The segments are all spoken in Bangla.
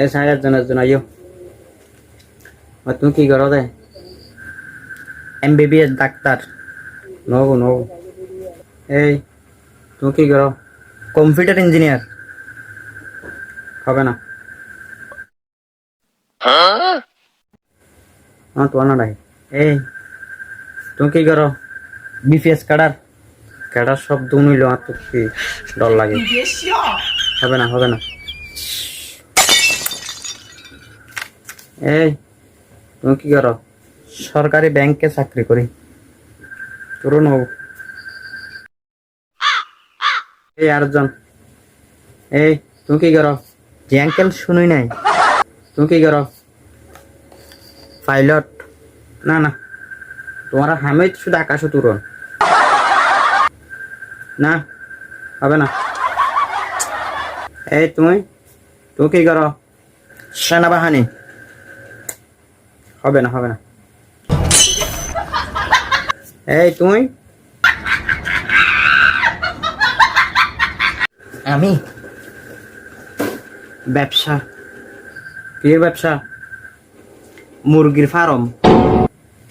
এই 4,000 জন আইও। তুমি কি করো দে? MBBS doctor. নো। এই তুমি কি করো? Computer engineer. হবে না। তোমার না ডাকে। এই তুমি কি করো? BPS ক্যাডার শব্দ নিল আর তো কি ডর লাগে। হবে না। এই তুমি কি করো? সরকারি ব্যাংকে চাকরি করি। তোর নব। এই আরেকজন। এই তুমি কি করো? জি আঙ্কেল শুনুই নাই। তুমি কি করো? পাইলট। না তোমার হামে শুধু আকাশে তুরন। না হবে না। এই তুমি কি করো? সেনাবাহিনী। হবে না। এই তুমি? আমি ব্যবসা। কি ব্যবসা? মুরগির ফার্ম।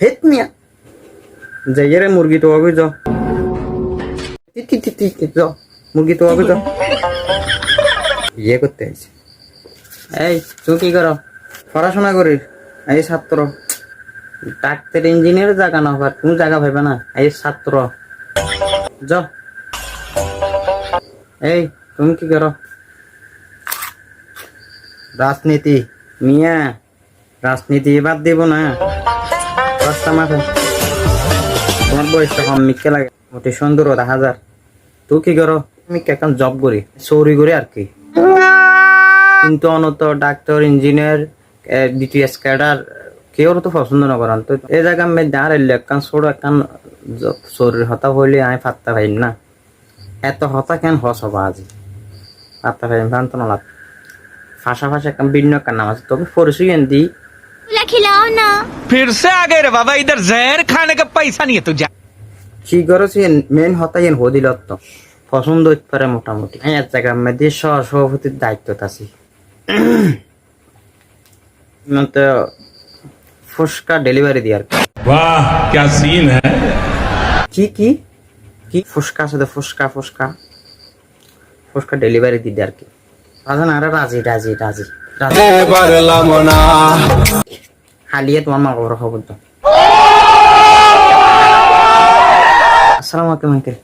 হেত মিয়া যাইরে মুরগি তো আগে যাও। যাও মুরগি তো আগে যাও। ইয়ে করতে আইছি। এই তুই কি করো? পড়াশোনা করিস? এই ছাত্র। ডাক্তার ইঞ্জিনিয়ার জায়গা না হবার তুমি জায়গা ভাইবা না। এই ছাত্র যাও। এই তুমি কি করো? রাজনীতি। মিয়া রাজনীতি বাদ দিব না। রাস্তা মাথা তোমার বয়সটা কম মিক্কে লাগে। মোটে সুন্দর 10,000। তুই কি করো? আমি এখন জব করি, চৌরি করি আর কি। কিন্তু অনত ডাক্তার ইঞ্জিনিয়ার BTS ক্যাডার কেউ তো পছন্দ না করান। তো এই জায়গা আমি দাঁড়াইলে একখান ছোট একখান শরীর হতা হইলে আমি পাত্তা পাই না। এত হতা কেন হস হবা আজি পাত্তা পাই ভ্রান্ত না লাগ। ফাঁসা একখান ভিন্ন একখান নাম আছে তবে পরিচয় দি। खिलाओ ना। फिर से आ गए रे बाबा, इधर जहर खाने का पैसा नहीं है तुझे। কি করছি মেন হতাই হদিল তো পছন্দ হইতে পারে মোটামুটি। আমি এক জায়গার মধ্যে সভাপতির দায়িত্ব আছি। তো ফুসকা ডেলিভারি দি আর কি। वाह क्या सीन है। কি ফুসকা আছে তো ফুসকা ডেলিভারি দিদি আর কি। রাজন আরে রাজি হালিয়ে তোমার মা খবর তো। আসসালামু আলাইকুম আঙ্কেল।